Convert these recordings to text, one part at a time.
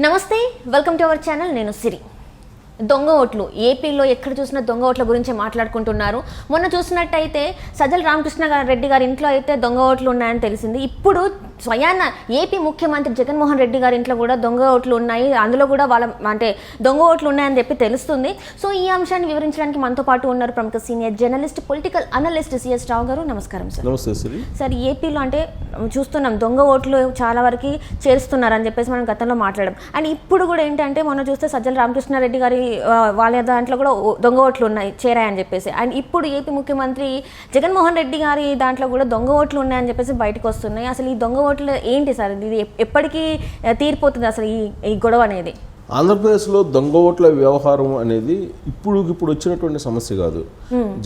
నమస్తే, welcome to our channel. నేను సిరి. దొంగ ఓట్లు ఏపీలో ఎక్కడ చూసినా దొంగ ఓట్ల గురించి మాట్లాడుకుంటున్నారు. మొన్న చూసినట్టయితే సజ్జల రామకృష్ణారెడ్డి గారి ఇంట్లో అయితే దొంగ ఓట్లు ఉన్నాయని తెలిసింది. ఇప్పుడు స్వయాన ఏపీ ముఖ్యమంత్రి జగన్మోహన్ రెడ్డి గారి ఇంట్లో కూడా దొంగ ఓట్లు ఉన్నాయి, అందులో కూడా దొంగ ఓట్లు ఉన్నాయని చెప్పి తెలుస్తుంది. సో ఈ అంశాన్ని వివరించడానికి మనతో పాటు ఉన్నారు ప్రముఖ senior journalist, political analyst CS Rao గారు. నమస్కారం సార్. నమస్తే సిరి. సార్, ఏపీలో చూస్తున్నాం దొంగ ఓట్లు చాలా వరకు చేరుస్తున్నారని చెప్పేసి మనం గతంలో మాట్లాడాం. అండ్ ఇప్పుడు కూడా ఏంటంటే మొన్న చూస్తే సజ్జల రామకృష్ణారెడ్డి గారి వాళ్ళ దాంట్లో కూడా దొంగ ఓట్లు ఉన్నాయి, చేరాయని చెప్పేసి. అండ్ ఇప్పుడు ఏపీ ముఖ్యమంత్రి జగన్మోహన్ రెడ్డి గారి దాంట్లో కూడా దొంగ ఓట్లు ఉన్నాయని చెప్పేసి బయటకు వస్తున్నాయి. అసలు ఈ దొంగ ఓట్లు ఏంటి సార్? ఇది ఎప్పటికీ తీరిపోతుంది అసలు ఈ గొడవ అనేది? ఆంధ్రప్రదేశ్లో దొంగ ఓట్ల వ్యవహారం అనేది ఇప్పుడు వచ్చినటువంటి సమస్య కాదు.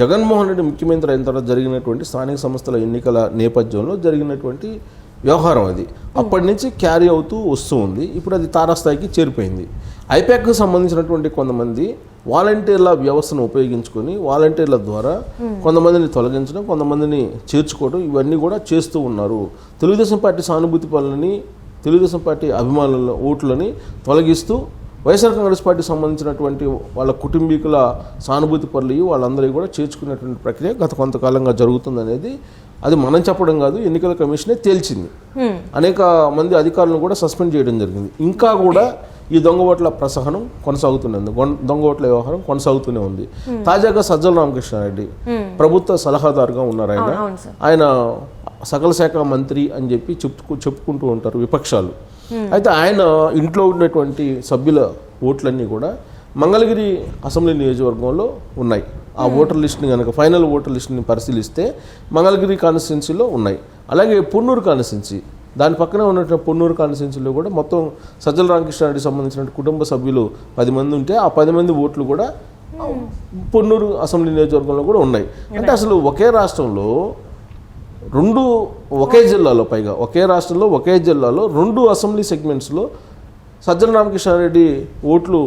జగన్మోహన్ రెడ్డి ముఖ్యమంత్రి అయిన తర్వాత జరిగినటువంటి స్థానిక సంస్థల ఎన్నికల నేపథ్యంలో జరిగినటువంటి వ్యవహారం అది. అప్పటి నుంచి క్యారీ అవుతూ వస్తూ ఉంది. ఇప్పుడు అది తారాస్థాయికి చేరిపోయింది. ఐపాక్కి సంబంధించినటువంటి కొంతమంది వాలంటీర్ల వ్యవస్థను ఉపయోగించుకొని వాలంటీర్ల ద్వారా కొంతమందిని తొలగించడం, కొంతమందిని చేర్చుకోవడం, ఇవన్నీ కూడా చేస్తూ ఉన్నారు. తెలుగుదేశం పార్టీ సానుభూతి పనులని, తెలుగుదేశం పార్టీ అభిమానుల ఓట్లని తొలగిస్తూ వైఎస్ఆర్ కాంగ్రెస్ పార్టీకి సంబంధించినటువంటి వాళ్ళ కుటుంబీకుల సానుభూతి పనులు వాళ్ళందరూ కూడా చేర్చుకునేటువంటి ప్రక్రియ గత కొంతకాలంగా జరుగుతుందనేది అది మనం చెప్పడం కాదు, ఎన్నికల కమిషనే తేల్చింది. అనేక మంది అధికారులను కూడా సస్పెండ్ చేయడం జరిగింది. ఇంకా కూడా ఈ దొంగ ఓట్ల ప్రసహనం కొనసాగుతున్నది, దొంగ ఓట్ల వ్యవహారం కొనసాగుతూనే ఉంది. తాజాగా సజ్జల రామకృష్ణారెడ్డి ప్రభుత్వ సలహాదారుగా ఉన్నారు. ఆయన సకల శాఖ మంత్రి అని చెప్పి చెప్పుకుంటూ ఉంటారు విపక్షాలు. అయితే ఆయన ఇంట్లో ఉన్నటువంటి సభ్యుల ఓట్లన్నీ కూడా మంగళగిరి అసెంబ్లీ నియోజకవర్గంలో ఉన్నాయి. ఆ ఓటర్ లిస్ట్ని కనుక ఫైనల్ ఓటర్ లిస్ట్ని పరిశీలిస్తే మంగళగిరి కాన్స్టిట్యున్సీలో ఉన్నాయి. అలాగే పొన్నూరు కాన్స్టిట్యున్సీ, దాని పక్కనే ఉన్నటువంటి పొన్నూరు కాన్స్టిట్యున్సీలో కూడా మొత్తం సజ్జల రామకృష్ణారెడ్డికి సంబంధించిన కుటుంబ సభ్యులు 10 మంది ఉంటే ఆ 10 మంది ఓట్లు కూడా పొన్నూరు అసెంబ్లీ నియోజకవర్గంలో కూడా ఉన్నాయి. అంటే అసలు ఒకే రాష్ట్రంలో ఒకే జిల్లాలో, పైగా ఒకే రాష్ట్రంలో ఒకే జిల్లాలో 2 అసెంబ్లీ సెగ్మెంట్స్లో సజ్జల రామకృష్ణారెడ్డి ఓట్లు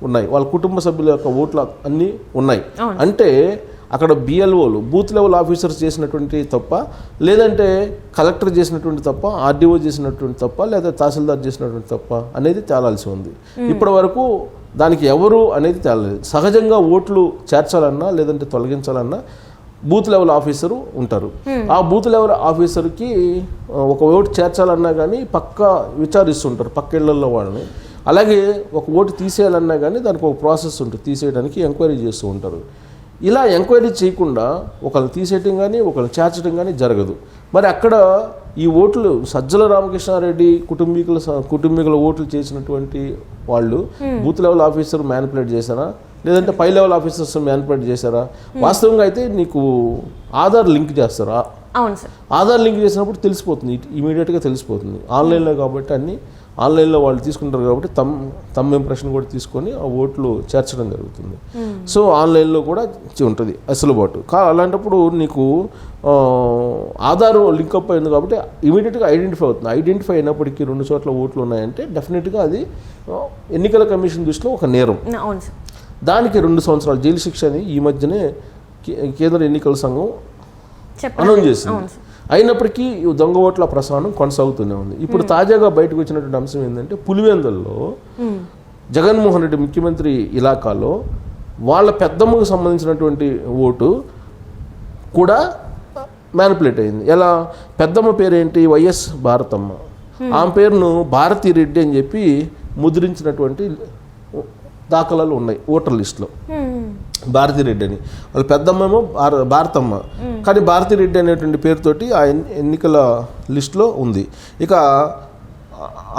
ఉన్నాయి, వాళ్ళ కుటుంబ సభ్యుల యొక్క ఓట్లు అన్నీ ఉన్నాయి. అంటే అక్కడ బిఎల్ఓలు, బూత్ లెవెల్ ఆఫీసర్స్ చేసినటువంటి తప్ప, లేదంటే కలెక్టర్ చేసినటువంటి తప్ప, ఆర్డీఓ చేసినటువంటి తప్ప, లేదా తహసీల్దార్ చేసినటువంటి తప్ప అనేది తేలాల్సి ఉంది. ఇప్పటి వరకు దానికి ఎవరు అనేది తేలలేదు. సహజంగా ఓట్లు చేర్చాలన్నా లేదంటే తొలగించాలన్నా బూత్ లెవెల్ ఆఫీసరు ఉంటారు. ఆ బూత్ లెవెల్ ఆఫీసర్కి ఒక ఓటు చేర్చాలన్నా కానీ పక్క విచారిస్తుంటారు పక్క ఇళ్లలో వాళ్ళని. అలాగే ఒక ఓటు తీసేయాలన్నా కానీ దానికి ఒక ప్రాసెస్ ఉంటుంది, తీసేయడానికి ఎంక్వైరీ చేస్తూ ఉంటారు. ఇలా ఎంక్వైరీ చేయకుండా ఒకళ్ళు తీసేయటం కానీ ఒకళ్ళు చేర్చడం కానీ జరగదు. మరి అక్కడ ఈ ఓట్లు సజ్జల రామకృష్ణారెడ్డి కుటుంబీకుల ఓట్లు చేసినటువంటి వాళ్ళు బూత్ లెవెల్ ఆఫీసర్ మ్యానిపులేట్ చేశారా, లేదంటే పై లెవెల్ ఆఫీసర్స్ మ్యానిపులేట్ చేశారా? వాస్తవంగా అయితే నీకు ఆధార్ లింక్ చేస్తారా? అవును సార్. ఆధార్ లింక్ చేసినప్పుడు తెలిసిపోతుంది, ఇమీడియట్గా తెలిసిపోతుంది. ఆన్లైన్లో కాబట్టి అన్నీ ఆన్లైన్లో వాళ్ళు తీసుకుంటారు కాబట్టి తమ్ ఇంప్రెషన్ కూడా తీసుకొని ఆ ఓట్లు చేర్చడం జరుగుతుంది. సో ఆన్లైన్లో కూడా ఉంటుంది అసలుబాటు. అలాంటప్పుడు నీకు ఆధార్ లింకప్ అయింది కాబట్టి ఇమీడియట్గా ఐడెంటిఫై అవుతుంది. ఐడెంటిఫై అయినప్పటికీ 2 చోట్ల ఓట్లు ఉన్నాయంటే డెఫినెట్గా అది ఎన్నికల కమిషన్ దృష్టిలో ఒక నేరం. దానికి 2 సంవత్సరాల జైలు శిక్ష అని ఈ మధ్యనే కేంద్ర ఎన్నికల సంఘం అనౌన్స్ చేసింది. అయినప్పటికీ దొంగ ఓట్ల ప్రసారం కొనసాగుతూనే ఉంది. ఇప్పుడు తాజాగా బయటకు వచ్చినటువంటి అంశం ఏంటంటే పులివెందుల్లో జగన్మోహన్ రెడ్డి ముఖ్యమంత్రి ఇలాకాలో వాళ్ళ పెద్దమ్మకు సంబంధించినటువంటి ఓటు కూడా మ్యానిపులేట్ అయింది. ఎలా? పెద్దమ్మ పేరేంటి? వైఎస్ భారతమ్మ. ఆమె పేరును భారతీ రెడ్డి అని చెప్పి ముద్రించినటువంటి దాఖలాలు ఉన్నాయి ఓటర్ లిస్టులో. భారతిరెడ్డి అని వాళ్ళ పెద్దమ్మేమో భారతమ్మ, కానీ భారతిరెడ్డి అనేటువంటి పేరుతోటి ఆ ఎన్నికల లిస్టులో ఉంది. ఇక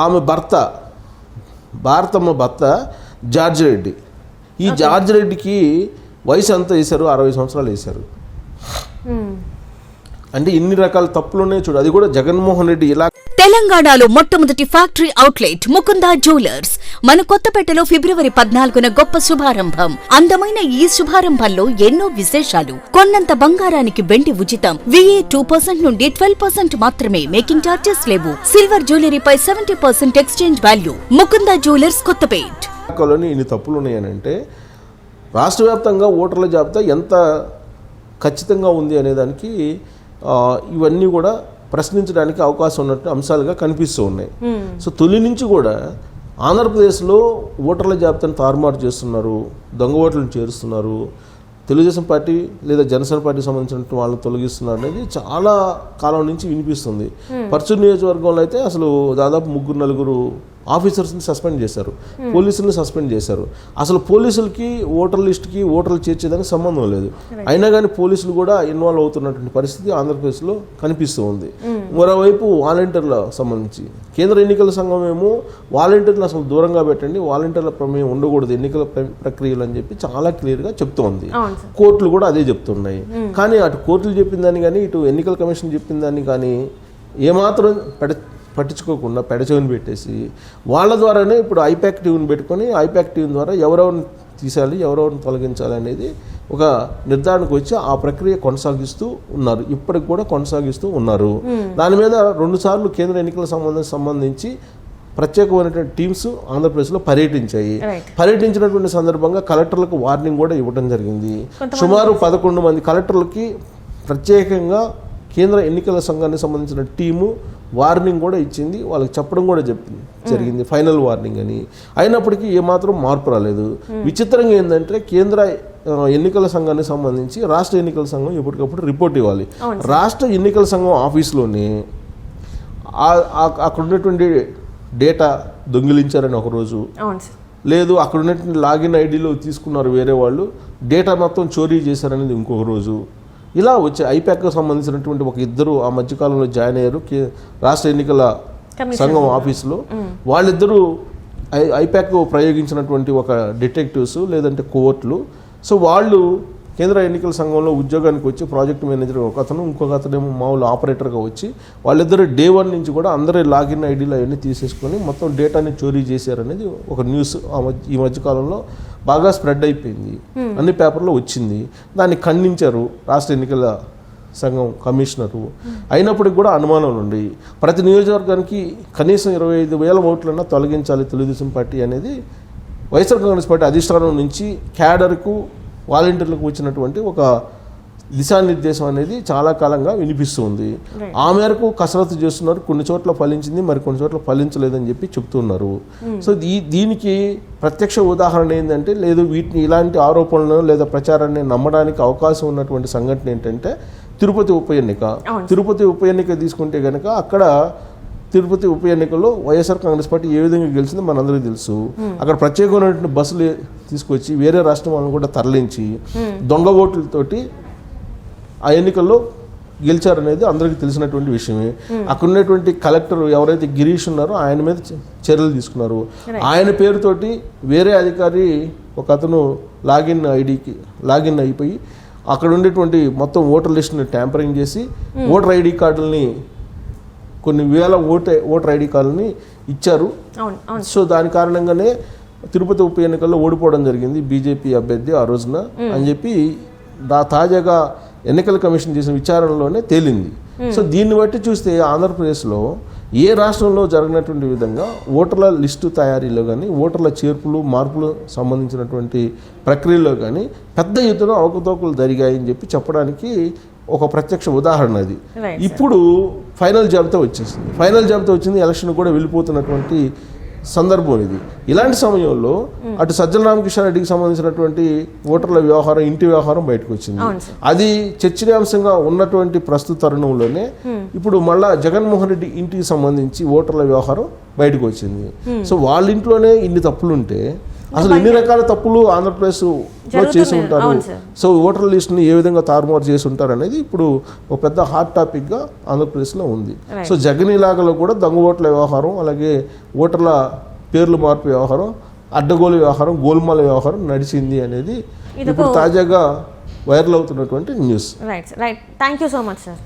ఆమె భర్త, భారతమ్మ భర్త జార్జ్ రెడ్డి. ఈ జార్జ్ రెడ్డికి వయసు ఎంత వేశారు? 60 సంవత్సరాలు వేశారు. అంటే ఇన్ని రకాల తప్పులు ఉన్నాయి చూడు. అది కూడా జగన్మోహన్ రెడ్డి ఇలా. తెలంగాణలో మొట్టమొదటి ఫ్యాక్టరీ అవుట్లెట్ ముకుందా జ్యువెలర్స్ మన కొత్తపేటలో ఫిబ్రవరి 14న గొప్ప శుభారంభం. అందమైన ఈ శుభారంభంలో ఎన్నో విశేషాలు. కొన్నంత బంగారానికి వెండి ఉచితం. VA 2% నుండి 12% మాత్రమే. మేకింగ్ చార్జెస్ లేవు. సిల్వర్ జ్యువెలరీపై 70% exchange value. Mukunda jewellers Kothapet. ఇన్ని తప్పులు ఉన్నాయనంటే రాష్ట్ర వ్యాప్తంగా ఓటర్ల జాబితా ఎంత ఖచ్చితంగా ఉంది అనేదానికి ఇవన్నీ కూడా ప్రశ్నించడానికి అవకాశం ఉన్నట్టు అంశాలుగా కనిపిస్తూ ఉన్నాయి. సో తొలి నుంచి కూడా ఆంధ్రప్రదేశ్లో ఓటర్ల జాబితాను తారుమారు చేస్తున్నారు, దొంగ ఓట్లను చేరుస్తున్నారు, తెలుగుదేశం పార్టీ లేదా జనసేన పార్టీకి సంబంధించిన వాళ్ళని తొలగిస్తున్నారు అనేది చాలా కాలం నుంచి వినిపిస్తుంది. పర్చూరు నియోజకవర్గంలో అయితే అసలు దాదాపు 3-4 ఆఫీసర్స్ని సస్పెండ్ చేశారు, పోలీసులను సస్పెండ్ చేశారు. అసలు పోలీసులకి ఓటర్ లిస్ట్కి ఓటర్లు చేర్చేదానికి సంబంధం లేదు. అయినా కానీ పోలీసులు కూడా ఇన్వాల్వ్ అవుతున్నటువంటి పరిస్థితి ఆంధ్రప్రదేశ్లో కనిపిస్తూ ఉంది. మరోవైపు వాలంటీర్ల సంబంధించి కేంద్ర ఎన్నికల సంఘం ఏమో వాలంటీర్లు అసలు దూరంగా పెట్టండి, వాలంటీర్ల ప్రమేయం ఉండకూడదు ఎన్నికల ప్రక్రియలు అని చెప్పి చాలా క్లియర్గా చెప్తోంది. కోర్టులు కూడా అదే చెప్తున్నాయి. కానీ అటు కోర్టులు చెప్పిన దాన్ని కానీ ఇటు ఎన్నికల కమిషన్ చెప్పిన దాన్ని కానీ ఏమాత్రం పట్టించుకోకుండా పెడచెవిని పెట్టేసి వాళ్ళ ద్వారానే ఇప్పుడు ఐపాక్ టీవీని పెట్టుకొని ఐపాక్ టీవీ ద్వారా ఎవరెవరిని తీసేయాలి, ఎవరెవరిని తొలగించాలి అనేది ఒక నిర్ధారణకు వచ్చి ఆ ప్రక్రియ కొనసాగిస్తూ ఉన్నారు. ఇప్పటికి కూడా కొనసాగిస్తూ ఉన్నారు. దాని మీద 2 సార్లు కేంద్ర ఎన్నికల సంబంధించి ప్రత్యేకమైనటువంటి టీమ్స్ ఆంధ్రప్రదేశ్లో పర్యటించాయి. పర్యటించినటువంటి సందర్భంగా కలెక్టర్లకు వార్నింగ్ కూడా ఇవ్వడం జరిగింది. సుమారు 11 మంది కలెక్టర్లకి ప్రత్యేకంగా కేంద్ర ఎన్నికల సంఘానికి సంబంధించిన టీము వార్నింగ్ కూడా ఇచ్చింది, వాళ్ళకి చెప్పడం కూడా జరిగింది ఫైనల్ వార్నింగ్ అని. అయినప్పటికీ ఏమాత్రం మార్పు రాలేదు. విచిత్రంగా ఏంటంటే కేంద్ర ఎన్నికల సంఘానికి సంబంధించి రాష్ట్ర ఎన్నికల సంఘం ఎప్పటికప్పుడు రిపోర్ట్ ఇవ్వాలి. రాష్ట్ర ఎన్నికల సంఘం ఆఫీస్లోనే అక్కడ ఉన్నటువంటి డేటా దొంగిలించారని ఒకరోజు, లేదు అక్కడ ఉన్నటువంటి లాగిన్ ఐడీలో తీసుకున్నారు వేరే వాళ్ళు, డేటా మొత్తం చోరీ చేశారనేది ఇంకొక రోజు. ఇలా వచ్చే ఐపాక్కి సంబంధించినటువంటి 2 ఆ మధ్యకాలంలో జాయిన్ అయ్యారు రాష్ట్ర ఎన్నికల సంఘం ఆఫీసులో. వాళ్ళిద్దరూ ఐపాక్ ప్రయోగించినటువంటి ఒక డిటెక్టివ్స్ లేదంటే కోర్టులు. సో వాళ్ళు కేంద్ర ఎన్నికల సంఘంలో ఉద్యోగానికి వచ్చి ప్రాజెక్ట్ మేనేజర్ ఒక అతను, ఇంకొక అతనేమో మామూలు ఆపరేటర్గా వచ్చి వాళ్ళిద్దరు డే 1 నుంచి కూడా అందరి లాగిన్ ఐడీలు అవన్నీ తీసేసుకొని మొత్తం డేటాని చోరీ చేశారనేది ఒక న్యూస్ ఈ మధ్యకాలంలో బాగా స్ప్రెడ్ అయిపోయింది, అన్ని పేపర్లో వచ్చింది. దాన్ని ఖండించారు రాష్ట్ర ఎన్నికల సంఘం కమిషనరు. అయినప్పటికీ కూడా అనుమానాలు ఉన్నాయి. ప్రతి నియోజకవర్గానికి కనీసం 25,000 ఓట్లన్నా తొలగించాలి తెలుగుదేశం పార్టీ అనేది వైఎస్ఆర్ కాంగ్రెస్ పార్టీ అధిష్టానం నుంచి క్యాడర్కు వాలంటీర్లకు వచ్చినటువంటి ఒక దిశానిర్దేశం అనేది చాలా కాలంగా వినిపిస్తుంది. ఆ మేరకు కసరత్తు చేస్తున్నారు. కొన్ని చోట్ల ఫలించింది, మరి కొన్ని చోట్ల ఫలించలేదని చెప్పి చెప్తున్నారు. సో దీనికి ప్రత్యక్ష ఉదాహరణ ఏంటంటే, లేదు వీటిని ఇలాంటి ఆరోపణలను లేదా ప్రచారాన్ని నమ్మడానికి అవకాశం ఉన్నటువంటి సంఘటన ఏంటంటే తిరుపతి ఉప ఎన్నిక. తిరుపతి ఉప ఎన్నిక తీసుకుంటే కనుక అక్కడ తిరుపతి ఉప ఎన్నికల్లో వైఎస్ఆర్ కాంగ్రెస్ పార్టీ ఏ విధంగా గెలిచిందో మనందరికీ తెలుసు. అక్కడ ప్రత్యేకమైనటువంటి బస్సులు తీసుకొచ్చి వేరే రాష్ట్రం వాళ్ళని కూడా తరలించి దొంగ ఓట్లతోటి ఆ ఎన్నికల్లో గెలిచారనేది అందరికీ తెలిసినటువంటి విషయమే. అక్కడ ఉన్నటువంటి కలెక్టర్ ఎవరైతే గిరీష్ ఉన్నారో ఆయన మీద చర్యలు తీసుకున్నారు. ఆయన పేరుతోటి వేరే అధికారి ఒక అతను లాగిన్ అయిపోయి అక్కడ ఉండేటువంటి మొత్తం ఓటర్ లిస్ట్ని ట్యాంపరింగ్ చేసి ఓటర్ ఐడి కార్డులని కొన్ని వేల ఓటర్ ఐడి కార్డులని ఇచ్చారు. సో దాని కారణంగానే తిరుపతి ఉప ఎన్నికల్లో ఓడిపోవడం జరిగింది బీజేపీ అభ్యర్థి ఆ రోజున అని చెప్పి తాజాగా ఎన్నికల కమిషన్ చేసిన విచారణలోనే తేలింది. సో దీన్ని బట్టి చూస్తే ఆంధ్రప్రదేశ్లో ఏ రాష్ట్రంలో జరిగినటువంటి విధంగా ఓటర్ల లిస్టు తయారీలో కానీ ఓటర్ల చేర్పులు మార్పులు సంబంధించినటువంటి ప్రక్రియలో కానీ పెద్ద ఎత్తున అవకతవకలు జరిగాయని చెప్పి చెప్పడానికి ఒక ప్రత్యక్ష ఉదాహరణ అది. ఇప్పుడు ఫైనల్ జాబితా వచ్చింది. ఎలక్షన్ కూడా వెళ్ళిపోతున్నటువంటి సందర్భం ఇది. ఇలాంటి సమయంలో అటు సజ్జల రామకృష్ణారెడ్డికి సంబంధించినటువంటి ఓటర్ల వ్యవహారం, ఇంటి వ్యవహారం బయటకు వచ్చింది. అది చర్చనీయాంశంగా ఉన్నటువంటి ప్రస్తుత తరుణంలోనే ఇప్పుడు మళ్ళా జగన్మోహన్ రెడ్డి ఇంటికి సంబంధించి ఓటర్ల వ్యవహారం బయటకు వచ్చింది. సో వాళ్ళ ఇంట్లోనే ఇన్ని తప్పులుంటే అసలు ఎన్ని రకాల తప్పులు ఆంధ్రప్రదేశ్లో చేసి ఉంటారు, సో ఓటర్ లిస్ట్ని ఏ విధంగా తారుమారు చేసి ఉంటారు అనేది ఇప్పుడు ఒక పెద్ద హాట్ టాపిక్గా ఆంధ్రప్రదేశ్లో ఉంది. సో జగన్ ఇలాగలో కూడా దొంగ ఓట్ల వ్యవహారం, అలాగే ఓటర్ల పేర్లు మార్పు వ్యవహారం, అడ్డగోలు వ్యవహారం, గోల్మాల వ్యవహారం నడిచింది అనేది ఇప్పుడు తాజాగా వైరల్ అవుతున్నటువంటి news. Right. Thank you so much sir.